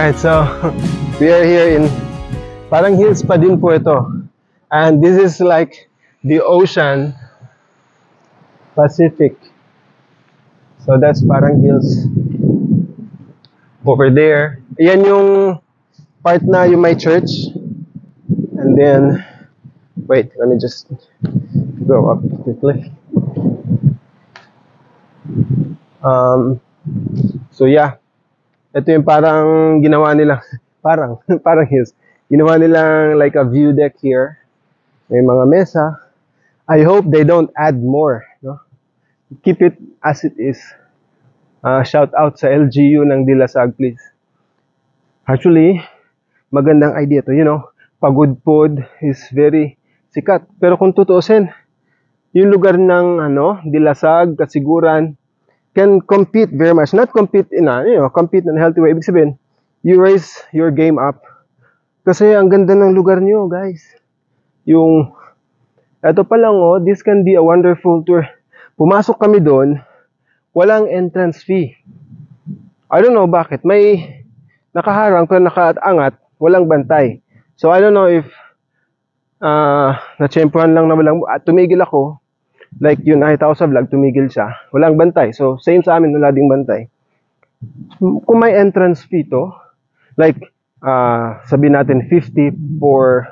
Alright, so we are here in parang hills pa din po ito. And this is like the ocean Pacific. So that's parang hills over there. Yan yung part na yung my church. And then, wait, let me just go up quickly. So yeah, ito yung parang ginawa nila, parang hills. Ginawa nilang like a view deck here. May mga mesa. I hope they don't add more, no? Keep it as it is. Shout out sa LGU ng Dilasag, please. Actually, magandang idea to, you know. Pagudpod is very sikat. Pero kung tutuusin, yung lugar ng Dilasag, Kasiguran, can compete very much. Not compete in a, compete in a healthy way. Ibig sabihin, you raise your game up. Kasi ang ganda ng lugar nyo, guys. Yung, eto pa lang, this can be a wonderful tour. Pumasok kami doon, walang entrance fee. I don't know bakit. May nakaharang pero nakaangat, walang bantay. So I don't know if natsyempohan lang na walang, tumigil ako. Like yun, nakita ko sa vlog, tumigil siya. Walang bantay. So same sa amin, wala ding bantay. Kung may entrance fee to, like sabihin natin 50 for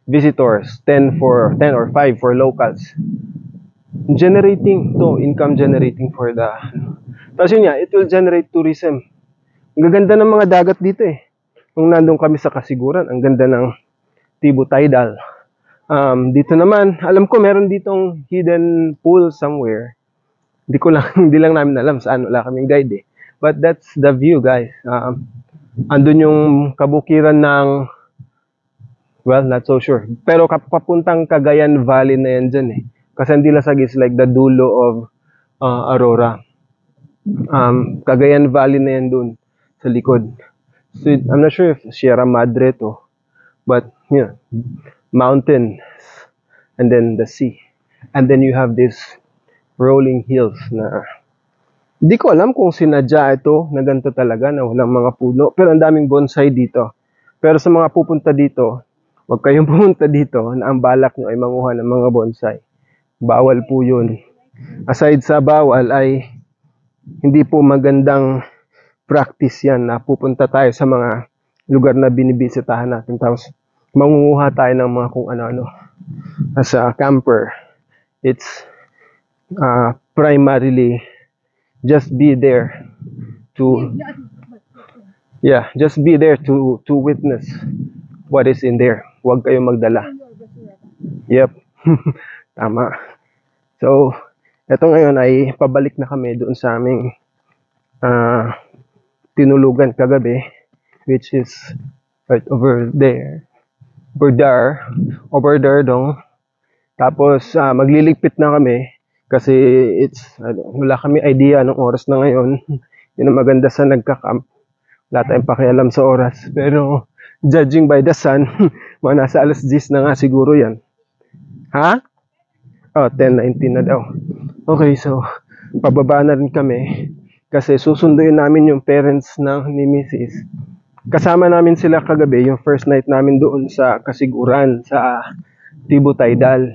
visitors, 10 or 5 for locals. Generating to, income generating for the tapos yun it will generate tourism. Ang gaganda ng mga dagat dito nung nandun kami sa Kasiguran, ang ganda ng Tibu Tidal. Dito naman, alam ko meron ditong hidden pool somewhere. Hindi lang namin alam saan, wala kaming guide but that's the view, guys. Andun yung kabukiran ng, well, not so sure, pero papuntang Cagayan Valley na yan dyan kasi ang Dilasag is like the dulo of Aurora. Cagayan Valley na yan dun sa likod. So I'm not sure if Sierra Madre to, but yeah, mountains and then the sea. And then you have this rolling hills na di ko alam kung sinadya ito na ganito talaga na walang mga puno. Pero ang daming bonsai dito. Pero sa mga pupunta dito, huwag kayong pumunta dito na ang balak nyo ay manguha ng mga bonsai. Bawal po yun. Aside sa bawal ay hindi po magandang practice yan na pupunta tayo sa mga lugar na binibisitahan natin. Tapos mangunguha tayo ng mga kung ano-ano. As a camper, it's primarily just be there to witness what is in there. Huwag kayong magdala. Yep. Tama. So, eto ngayon ay pabalik na kami doon sa aming tinulugan kagabi, which is right over there. Over there dong. Tapos magliligpit na kami kasi wala kami idea ng oras na ngayon. Yun ang maganda sa nagka-camp. Wala tayong pakialam sa oras. Pero judging by the sun, mga nasa alas 10 na nga siguro yan. Ha? 10:19 na daw. Okay, so pababa na rin kami kasi susunduin namin yung parents ni Mrs. Kasama namin sila kagabi, yung first night namin doon sa Kasiguran, sa Tibu Tidal.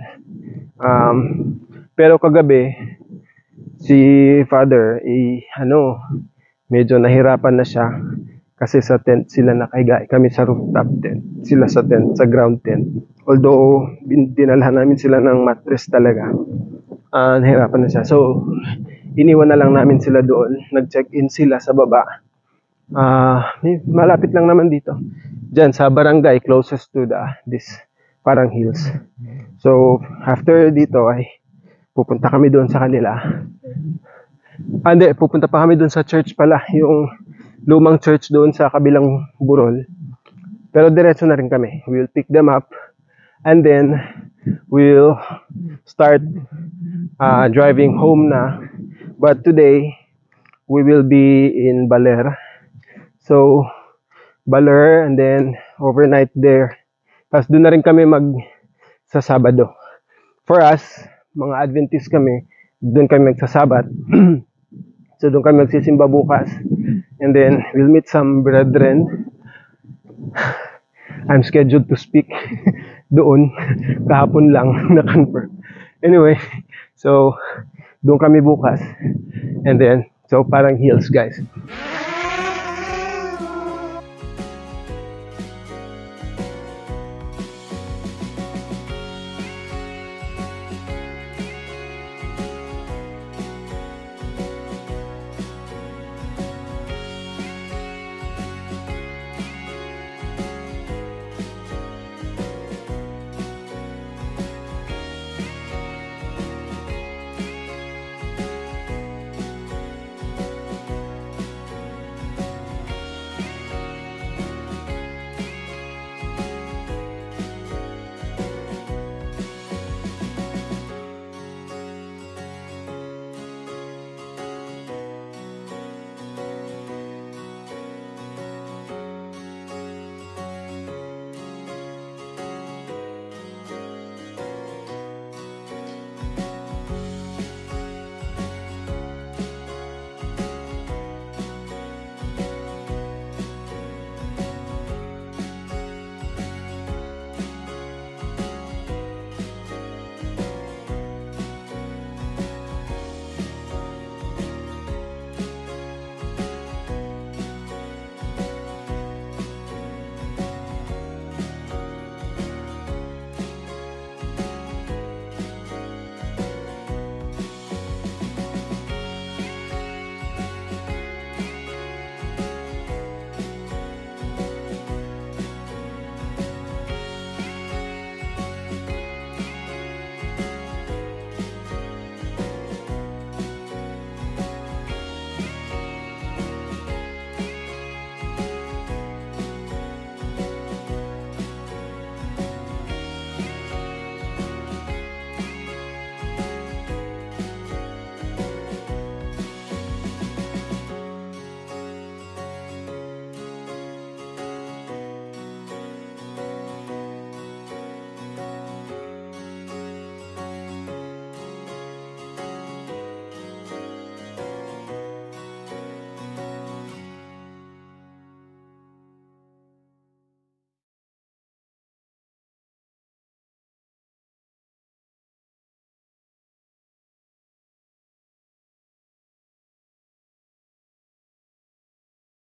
Pero kagabi, si Father, medyo nahirapan na siya kasi sa tent sila nakahiga. Kami sa rooftop tent, sila sa tent, sa ground tent. Although, dinalhan namin sila ng mattress talaga. Nahirapan na siya. So, iniwan na lang namin sila doon. Nag-check-in sila sa baba. Malapit lang naman dito. Diyan sa barangay, closest to this parang hills. So, after dito ay pupunta kami doon sa kanila. Hindi, pupunta pa kami doon sa church pala. Yung lumang church doon sa kabilang burol. Pero diretso na rin kami. We'll pick them up. And then, we'll start driving home na. But today, we will be in Baler. So, Baler and then overnight there. Tapos doon na rin kami sa Sabado. For us, mga Adventist kami, doon kami magsasabat. So doon kami magsisimba bukas. And then, we'll meet some brethren I'm scheduled to speak doon. Kahapon lang na-confirm. Anyway, so doon kami bukas. And then, so parang heels guys.